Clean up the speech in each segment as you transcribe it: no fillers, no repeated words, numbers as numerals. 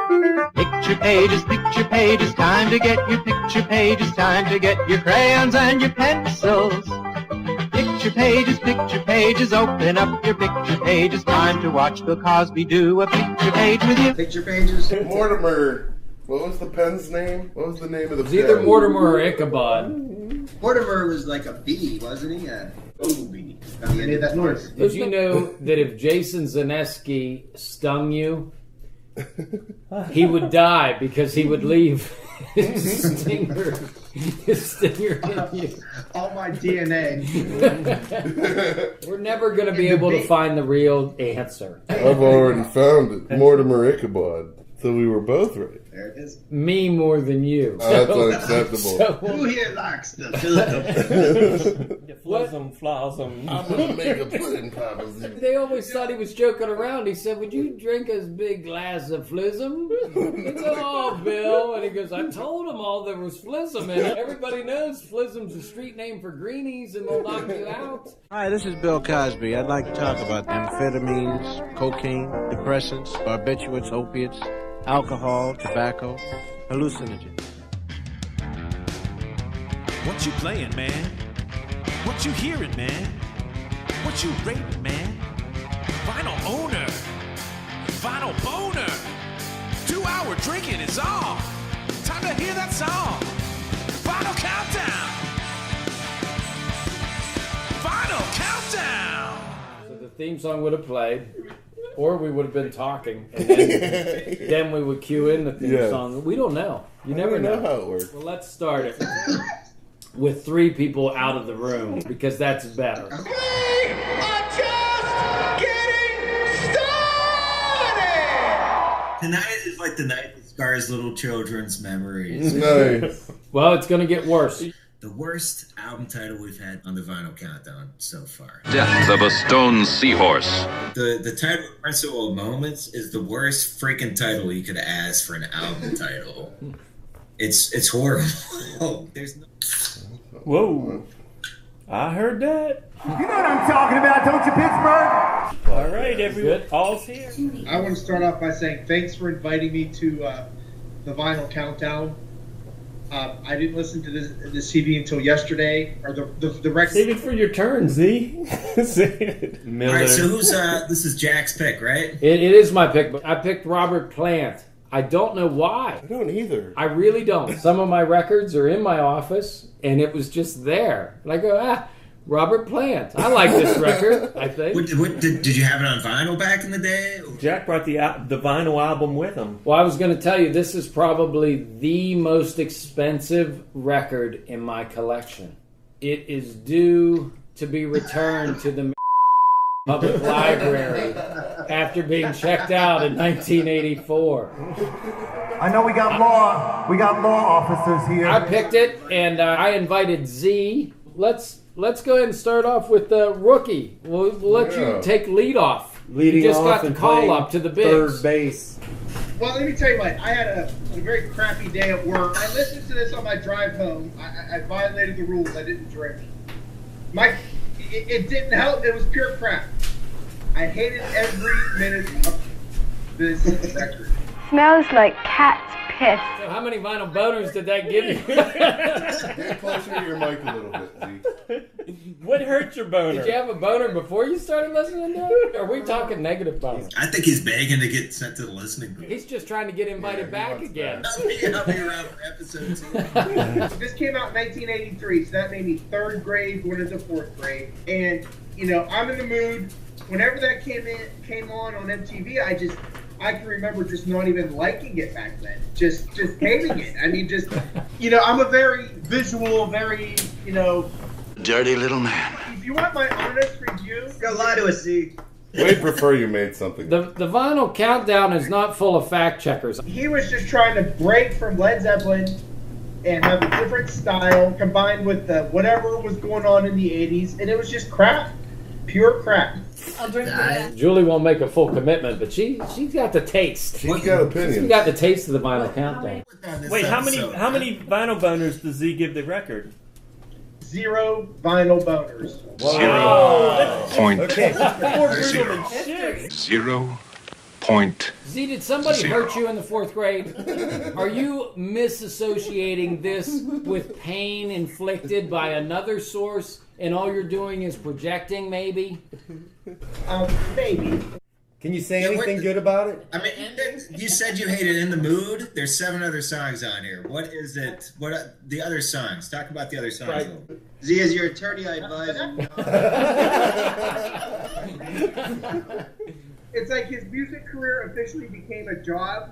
Picture pages, time to get your picture pages, time to get your crayons and your pencils. Picture pages, open up your picture pages, time to watch Bill Cosby do a picture page with you. Picture pages. Mortimer. What was the pen's name? What was the name of the pen? It was either Mortimer or Ichabod. Mortimer was like a bee, wasn't he? A bee. He made that noise. Did you know that if Jason Zaneski stung you, he would die because he would leave his stinger in you? All my DNA. We're never going to be able to find the real answer. I've already found it. Mortimer Ichabod. So we were both right. There it is. Me more than you. That's unacceptable. Who here likes the Philip? Flossom. I'm going to make a pudding proposition. They always thought he was joking around. He said, "Would you drink a big glass of flism?" He said, "Oh, Bill." And he goes, "I told them all there was flism in it. Everybody knows flism's a street name for greenies and they'll knock you out." Hi, this is Bill Cosby. I'd like to talk about amphetamines, cocaine, depressants, barbiturates, opiates, alcohol, tobacco, hallucinogens. What you playing, man? What you hearing, man? What you rating, man? Vinyl owner. Vinyl boner. 2 hour drinking is on. Time to hear that song. Vinyl Countdown. Vinyl Countdown. So the theme song would have played, or we would have been talking, and then we would cue in the theme song. We don't know. You never know how it works. Well, let's start it with 3 people out of the room, because that's better. We are just getting started! Tonight is like the night that scars little children's memories. Nice. Well, it's going to get worse. The worst album title we've had on the Vinyl Countdown so far. Death of a Stone Seahorse. The title Principal Moments is the worst freaking title you could ask for an album title. It's horrible. There's no... Whoa. I heard that. You know what I'm talking about, don't you, Pittsburgh? All right, everyone. All's here. I want to start off by saying thanks for inviting me to the Vinyl Countdown. I didn't listen to the CD until yesterday, or the record. Save it for your turn, Z. All right, so who's this is Jack's pick, right? It is my pick, but I picked Robert Plant. I don't know why. I don't either. I really don't. Some of my records are in my office, and it was just there. And I go, Robert Plant. I like this record, I think. Did you have it on vinyl back in the day? Jack brought the vinyl album with him. Well, I was going to tell you, this is probably the most expensive record in my collection. It is due to be returned to the public library after being checked out in 1984. I know we got law officers here. I picked it, and I invited Z. Let's go ahead and start off with the rookie. We'll let you take lead off. Leading you just off got the and call playing up to the bigs. Third base. Well, let me tell you what. I had a very crappy day at work. I listened to this on my drive home. I violated the rules. I didn't drink. It didn't help. It was pure crap. I hated every minute of this record. Smells like cat's piss. So how many vinyl boners did that give you? Get closer to your mic a little bit, Z. What hurt your boner? Did you have a boner before you started listening to it? Or are we talking negative boner? I think he's begging to get sent to the listening booth. He's just trying to get invited back again. I'll be around for episode 2. This came out in 1983, so that made me 3rd grade, going into 4th grade. And, you know, I'm in the mood. Whenever that came on MTV, I can remember just not even liking it back then. Just hating it. I mean, I'm a very visual, very, Dirty little man. If you want my honest review... Go lie to us, Z. We'd prefer you made something. The Vinyl Countdown is not full of fact checkers. He was just trying to break from Led Zeppelin and have a different style combined with whatever was going on in the 80s, and it was just crap. Pure crap. I'll drink that. Julie won't make a full commitment, but she's got the taste. She's got opinions. She's got the taste of the Vinyl Countdown. Wait, how many vinyl boners does Z give the record? 0 vinyl boners. Wow. Point. Okay. Zero Point. Z, did somebody hurt you in the 4th grade? Are you misassociating this with pain inflicted by another source, and all you're doing is projecting, maybe? Maybe. Can you say anything good about it? I mean, you said you hated In the Mood. There's 7 other songs on here. What is it? What are the other songs? Talk about the other songs. Right. Z, as your attorney, I advise you. It's like his music career officially became a job,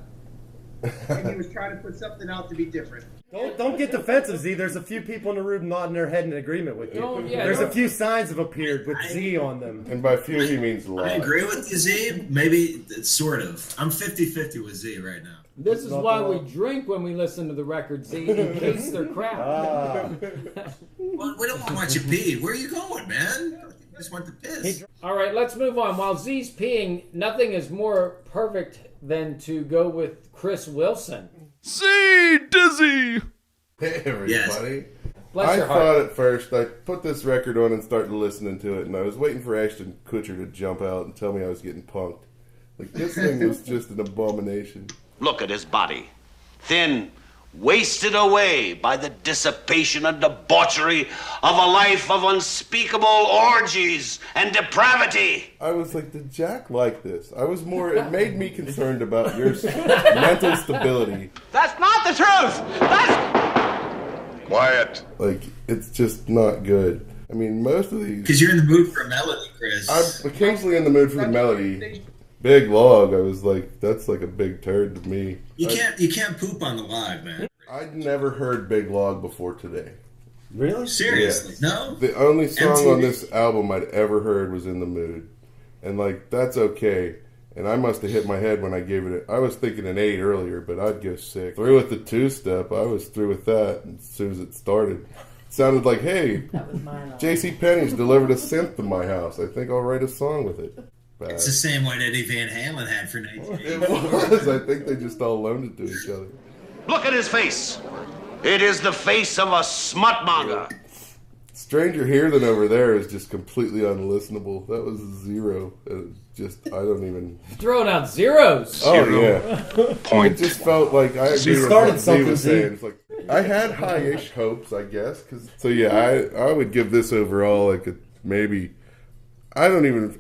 and he was trying to put something out to be different. Don't get defensive, Z. There's a few people in the room nodding their head in agreement with you. Oh, yeah, There's a few signs have appeared with Z on them. And by few, he means a lot. I agree with you, Z. Maybe sort of. I'm 50-50 with Z right now. This is why we drink when we listen to the record, Z, in case they're crap. Well, we don't want to watch you pee. Where are you going, man? You just want to piss. All right, let's move on. While Z's peeing, nothing is more perfect than to go with Chris Wilson. See, Dizzy! Hey, everybody. Bless I your heart. thought at first, I put this record on and started listening to it, and I was waiting for Ashton Kutcher to jump out and tell me I was getting punked. Like, this thing was just an abomination. Look at his body. Thin, wasted away by the dissipation and debauchery of a life of unspeakable orgies and depravity. I was like, did Jack like this? It made me concerned about your mental stability. That's not the truth! Quiet. Like, it's just not good. I mean, most of these... Because you're in the mood for a melody, Chris. I'm occasionally in the mood for the melody. Big Log, I was like, that's like a big turd to me. You can't poop on the log, man. I'd never heard Big Log before today. Really? Seriously? Yes. No? The only song MTV. on this album I'd ever heard was In the Mood. And like, that's okay. And I must have hit my head when I gave it I was thinking an 8 earlier, but I'd go 6. Through with the 2-step, I was through with that as soon as it started. It sounded like, hey, J.C. Penney's delivered a synth to my house. I think I'll write a song with it. It's the same one Eddie Van Halen had for 1980. It was. I think they just all loaned it to each other. Look at his face. It is the face of a smutmonger. Stranger Here Than Over There is just completely unlistenable. That was 0. I don't even... Throwing out zeros. Oh, yeah. Point. It just felt like I agree with started what Z something, was Z. saying. It's like, I had high-ish hopes, I guess. So, yeah, I would give this overall like a maybe... I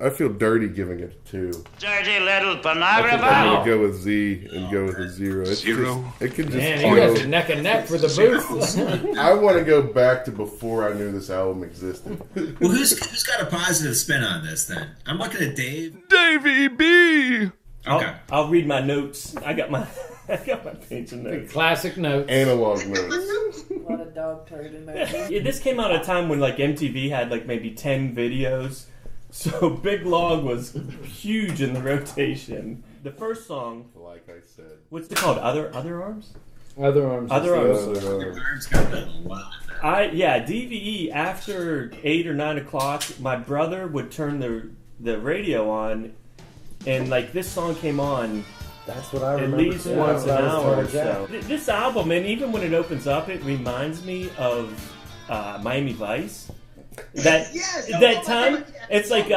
feel dirty giving it a 2. Dirty little I think I'm pornographer. going to go with Z and go with a 0. It's Zero? Just, it can just Man, go... you guys are neck and neck for the booth. I want to go back to before I knew this album existed. Well, who's got a positive spin on this, then? I'm looking at Dave. Davey B. Okay. I'll read my notes. I got my page of notes. Classic notes. Analog notes. What a dog turd in there. Yeah, this came out at a time when like MTV had like maybe 10 videos. So Big Log was huge in the rotation. The first song, like I said, what's it called? Other Arms? Other Arms. Other Arms. Arms got that a lot. DVE after 8 or 9 o'clock. My brother would turn the radio on, and like this song came on. That's what I at remember. least once an hour or so. This album, and even when it opens up, it reminds me of Miami Vice. That time, it's like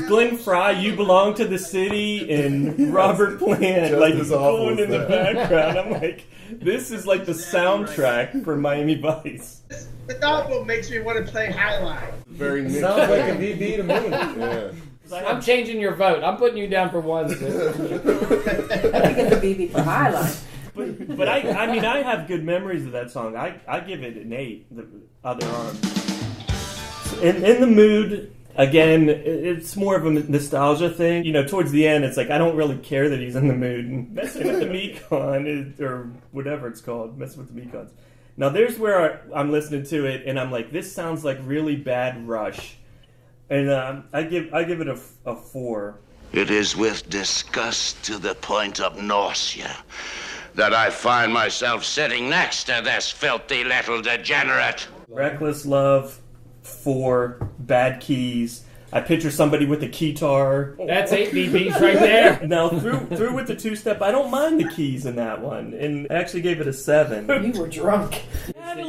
Glenn Fry, You Belong to the City, and Robert Plant like going in the background. I'm like, this is like the soundtrack for Miami Vice. The album makes me want to play Highline. Very niche. Sounds like a VB to me. Yeah. I'm changing your vote. I'm putting you down for 1. I think it's a BB for Highline. But I mean, I have good memories of that song. I give it an 8, The Other Arm. In the mood, again, it's more of a nostalgia thing. You know, towards the end, it's like, I don't really care that he's in the mood. And messing with the Mekon, or whatever it's called, messing with the Mekons. Now, there's where I'm listening to it, and I'm like, this sounds like really bad Rush. And I give it a 4. It is with disgust to the point of nausea that I find myself sitting next to this filthy little degenerate. Reckless Love, 4. Bad Keys. I picture somebody with a keytar. That's 8 BBs right there. Now, through with the 2-step, I don't mind the keys in that one. And I actually gave it a 7. You were drunk. I had a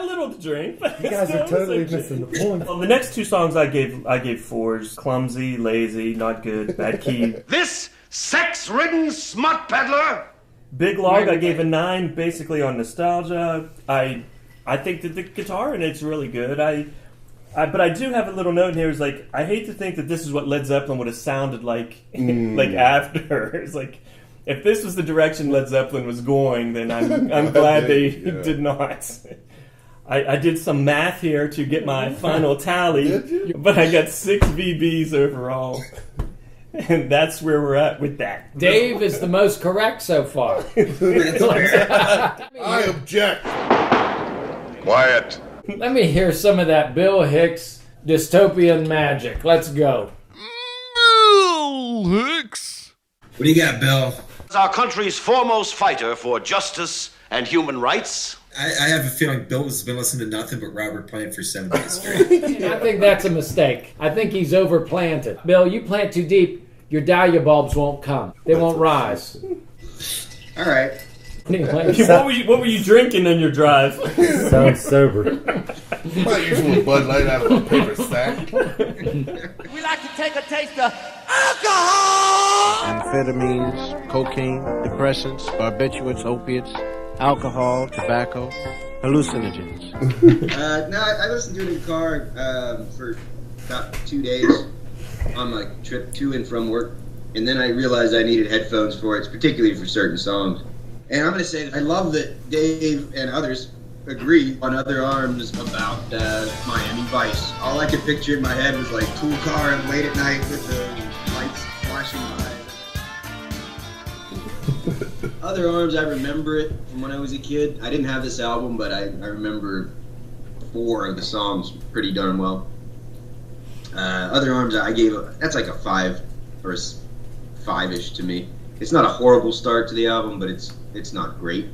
little to drink. But You guys are totally missing the point. Well, the next 2 songs I gave 4s. Clumsy, Lazy, Not Good, Bad Key. This sex-ridden smut peddler. Big Log, I gave a 9, basically on nostalgia. I think that the guitar in it's really good. But I do have a little note in here. Is like, I hate to think that this is what Led Zeppelin would have sounded like, like after. It's like, if this was the direction Led Zeppelin was going, then I'm glad they did not. I did some math here to get my final tally, but I got 6 VBs overall. And that's where we're at with that. Dave is the most correct so far. I object. Quiet. Let me hear some of that Bill Hicks dystopian magic. Let's go. Bill Hicks. What do you got, Bill? Our country's foremost fighter for justice and human rights. I have a feeling Bill has been listening to nothing but Robert Plant for 7 days straight. I think that's a mistake. I think he's overplanted. Bill, you plant too deep, your dahlia bulbs won't come. They won't rise. All right. What were you drinking in your drive? Sounds sober. My usual Bud Light out of a paper sack. We like to take a taste of alcohol. Amphetamines, cocaine, depressants, barbiturates, opiates, alcohol, tobacco, hallucinogens. No, I listened to it in the car for about 2 days on my trip to and from work, and then I realized I needed headphones for it, particularly for certain songs. And I'm going to say that I love that Dave and others agree on Other Arms about Miami Vice. All I could picture in my head was like cool car and late at night with the lights flashing by. Other Arms, I remember it from when I was a kid. I didn't have this album, but I remember 4 of the songs pretty darn well. Other Arms, that's like a 5 or a 5-ish to me. It's not a horrible start to the album, but it's not great.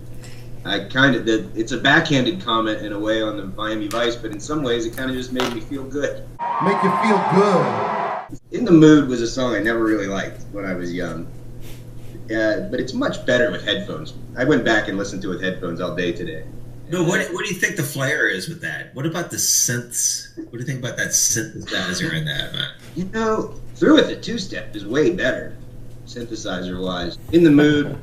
It's a backhanded comment in a way on the Miami Vice, but in some ways it kind of just made me feel good. Make you feel good. In the Mood was a song I never really liked when I was young. But it's much better with headphones. I went back and listened to it with headphones all day today. No, what do you think the flair is with that? What about the synths? What do you think about that synthesizer in that, man? You know, Through With the Two-Step is way better, synthesizer-wise. In the Mood,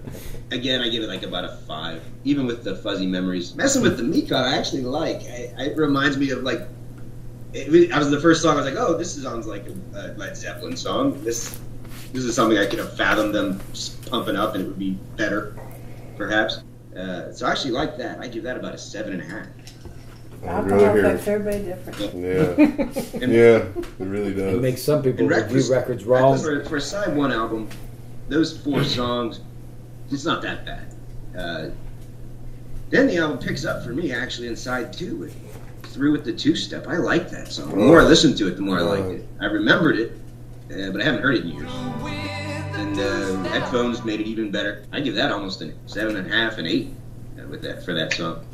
again, I give it like about a 5, even with the fuzzy memories. Messing with the Mekon, I actually like. It reminds me of like, I was the first song, I was like, oh, this sounds like a Led Zeppelin song. This is something I could have fathomed them pumping up and it would be better, perhaps. So I actually like that. I give that about a 7.5. Alcohol affects everybody different. Yeah. Yeah, it really does. It makes some people review records wrong. For a side 1 album, those 4 songs, it's not that bad. Then the album picks up for me actually in side 2 with Through With the Two-Step. I like that song. The more I listened to it, the more I liked it. I remembered it, but I haven't heard it in years. And headphones made it even better. I give that almost a 7.5 and 8 for that song.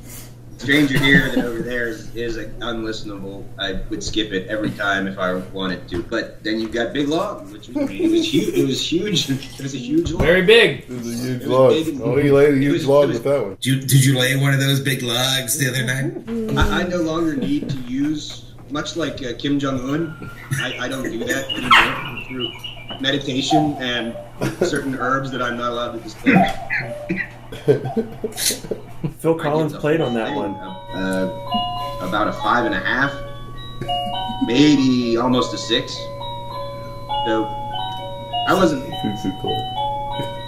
Stranger Here than Over There is unlistenable. I would skip it every time if I wanted to. But then you've got Big Log, which was huge. It was huge. It was a huge log. Very big. It was a huge log. Oh, he laid a huge log with that one. Did you lay one of those big logs the other night? I no longer need to use, much like Kim Jong-un, I don't do that anymore through meditation and certain herbs that I'm not allowed to disclose. Phil Collins played on that one. About a 5.5, maybe almost a 6. So I wasn't.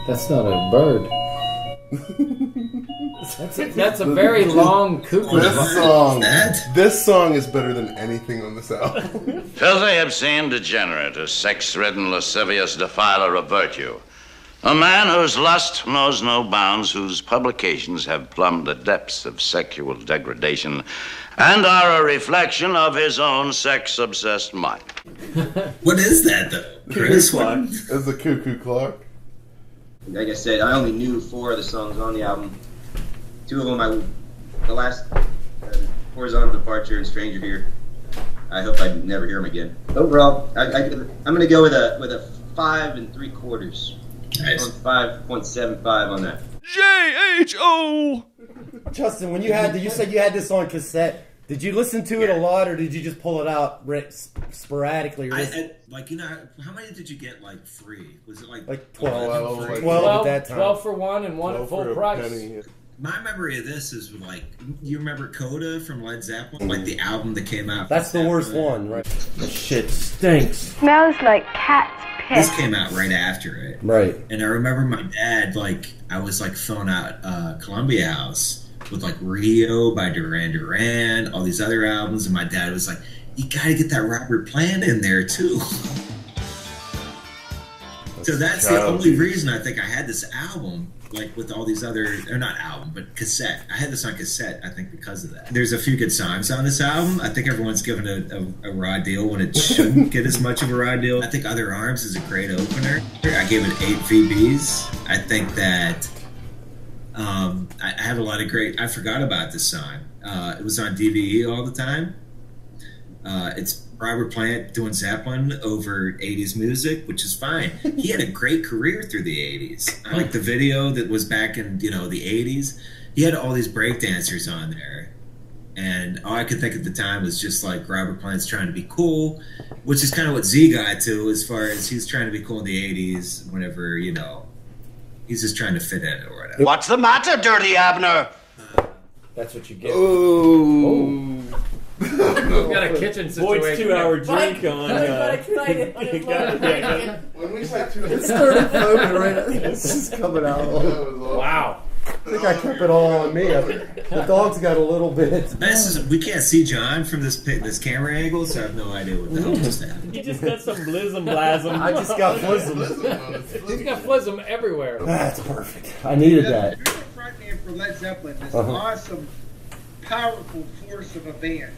That's not a bird. That's a very long cuckoo. This song is better than anything on this album. Filthy, obscene, degenerate, a sex-ridden, lascivious defiler of virtue. A man whose lust knows no bounds, whose publications have plumbed the depths of sexual degradation and are a reflection of his own sex-obsessed mind. What is that, though? Chris? It's the cuckoo clock. Like I said, I only knew 4 of the songs on the album. 2 of them, the last Horizontal Departure and Stranger Here. I hope I never hear them again. Overall, I'm going to go with a 5 3/4. Nice. 5.75 on that. J-H-O! Justin, when you said you had this on cassette, Did you listen to it a lot, or did you just pull it out sporadically? Like, you know, how many did you get, like, free? Was it, like 12? 12 at that time. 12 for one and one at full price. Penny. My memory of this is, like, you remember Coda from Led Zeppelin? Like, the album that came out. That's the worst one, right? This shit stinks. Smells like cat's piss. This came out right after it. Right. And I remember my dad, like, I was, like, filling out Columbia House with, like, Rio by Duran Duran, all these other albums, and my dad was like, you gotta get that Robert Plant in there, too. So that's the only reason I think I had this album, like, with all these other, or not album, but cassette. I had this on cassette, I think, because of that. There's a few good songs on this album. I think everyone's given a raw deal when it shouldn't get as much of a raw deal. I think Other Arms is a great opener. I gave it 8 VBs. I think that I have a lot of great. I forgot about this song. It was on DVE all the time. It's Robert Plant doing Zeppelin over 80s music, which is fine. He had a great career through the 80s. I like the video that was back in, you know, the 80s. He had all these breakdancers on there. And all I could think at the time was just like Robert Plant's trying to be cool, which is kind of what Z got to as far as he's trying to be cool in the 80s whenever, you know, he's just trying to fit in or whatever. What's the matter, Dirty Abner? That's what you get. Oh. We've got a kitchen situation. Boyd's 2-hour drink on. When we say 2 It started floating right. This is coming out. Wow. I think I kept it all on me. The dog's got a little bit. The best is we can't see John from this camera angle, so I have no idea what the hell just happened. You just got some blism blasm. I just got flism. He's got flism everywhere. That's perfect. I needed that. You're the front man for Led Zeppelin, this awesome, powerful force of a band.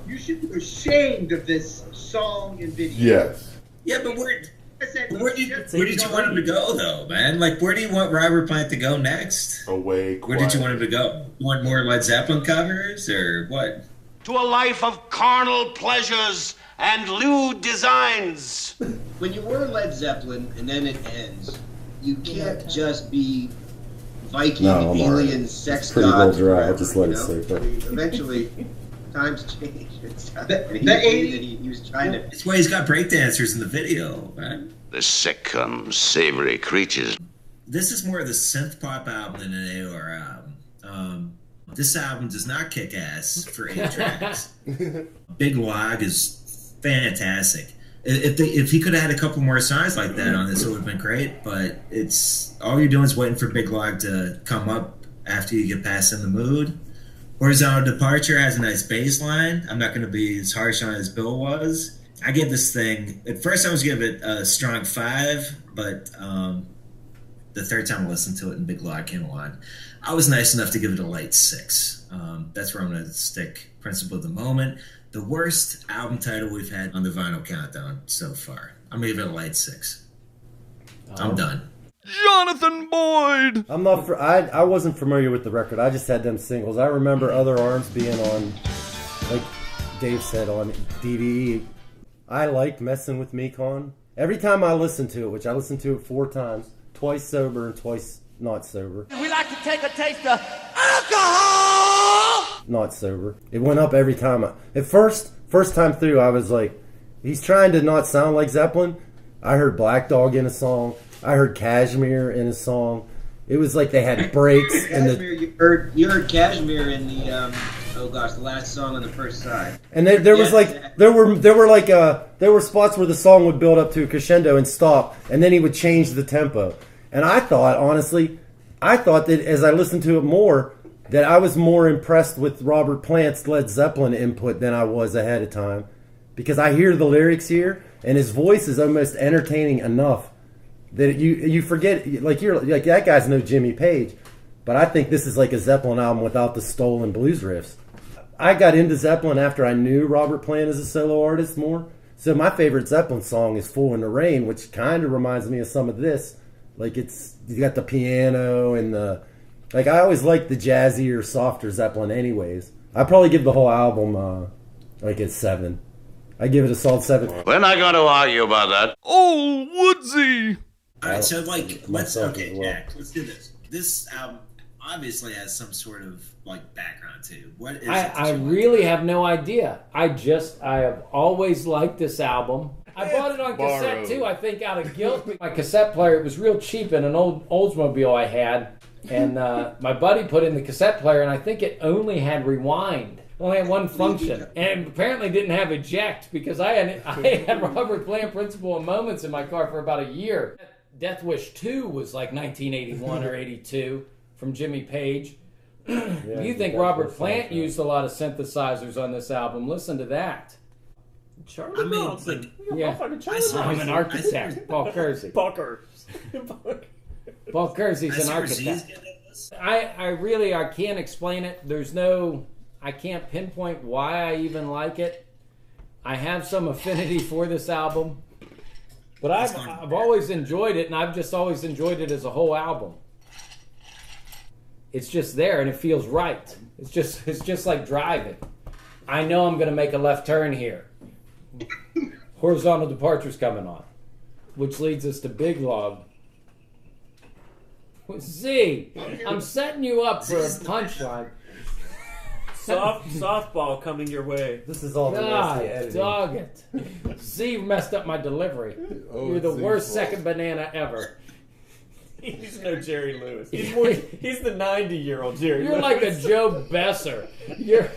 You should be ashamed of this song and video. Yes. Yeah, but where did you want him to go, though, man? Like, where do you want Robert Plant to go next? Away. Where did you want him to go? You want more Led Zeppelin covers, or what? To a life of carnal pleasures and lewd designs. When you were Led Zeppelin and then it ends, you can't just be Viking, alien, sex pretty god. well dry. Forever, I'll just let it sit. sit. Eventually, times change. He was trying to. That's why he's got breakdancers in the video, man. The sick, unsavory creatures. This is more of the synth pop album than an AOR album. This album does not kick ass for 8 tracks. Big Log is fantastic. If he could have had a couple more songs like that on this, it would have been great. But it's all you're doing is waiting for Big Log to come up after you get past In the Mood. Horizontal Departure has a nice bass line. I'm not going to be as harsh on it as Bill was. I give this thing, at first I was going to give it a strong 5, but the third time I listened to it and Big Log came on, I was nice enough to give it a light 6. That's where I'm going to stick. Principle of the Moment. The worst album title we've had on the Vynyl Countdown so far. I'm going to give it a light 6. I'm done. Jonathan Boyd! I'm not. I wasn't familiar with the record. I just had them singles. I remember Other Arms being on, like Dave said, on DVE. I liked Messing with Me Con. Every time I listened to it, which I listened to it 4 times, twice sober and twice not sober. We like to take a taste of alcohol! Not sober. It went up every time. At first time through, I was like, he's trying to not sound like Zeppelin. I heard Black Dog in a song. I heard Kashmir in a song. It was like they had breaks. You heard Kashmir in the the last song on the first side. And there was like there were spots where the song would build up to a crescendo and stop, and then he would change the tempo. And I thought, honestly, that as I listened to it more, that I was more impressed with Robert Plant's Led Zeppelin input than I was ahead of time, because I hear the lyrics here, and his voice is almost entertaining enough that you forget, like that guy's no Jimmy Page, but I think this is like a Zeppelin album without the stolen blues riffs. I got into Zeppelin after I knew Robert Plant as a solo artist more. So my favorite Zeppelin song is "Fool in the Rain," which kind of reminds me of some of this. Like you got the piano and I always liked the jazzier, softer Zeppelin. Anyways, I'd probably give the whole album like a 7. I give it a solid 7. We're not going to argue about that. Oh, Woodsy! All right, so let's do this. This album, obviously has some sort of like background to. What is I really have no idea. I have always liked this album. I bought it on cassette too, I think out of guilt. My cassette player, it was real cheap in an old Oldsmobile I had. And my buddy put in the cassette player, and I think it only had rewind. Only had one function. And apparently didn't have eject, because I had Robert Plant, Principle, and Moments in my car for about a year. Death Wish 2 was like 1981 or 82 from Jimmy Page. You think Robert Plant used a lot of synthesizers on this album. Listen to that. Charlie Bronson. I'm an architect. Paul Kersey. Paul Kersey's an architect. I can't explain it. I can't pinpoint why I even like it. I have some affinity for this album, but I've always enjoyed it, and I've just always enjoyed it as a whole album. It's just there, and it feels right. It's just like driving. I know I'm going to make a left turn here. Horizontal Departure's coming on, which leads us to Big Love. Z, I'm setting you up for a punchline. Softball coming your way. This is all the nasty editing. Dog it. Z messed up my delivery. You're the worst second banana ever. He's no Jerry Lewis. He's the 90-year-old Jerry Lewis. You're like a Joe Besser. You're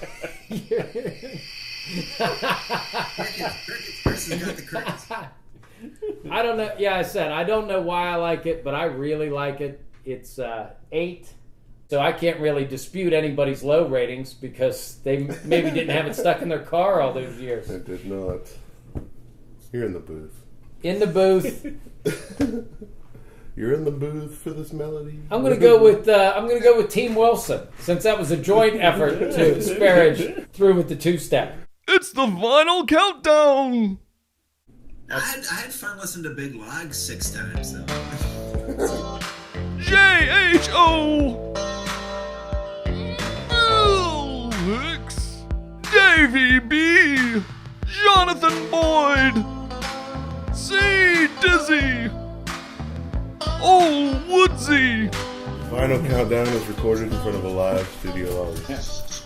I don't know. Yeah, I said I don't know why I like it, but I really like it. It's 8, so I can't really dispute anybody's low ratings because they maybe didn't have it stuck in their car all those years. It did not. You're in the booth. In the booth. You're in the booth for this melody. I'm gonna go with Team Wilson, since that was a joint effort to disparage through with the 2-step. It's the Vynyl Countdown. I had fun listening to Big Log 6 times though. J-H-O Bill Hicks, Davey B, Jonathan Boyd, C. Dizzy, Old Woodsy. Vynyl Countdown is recorded in front of a live studio audience.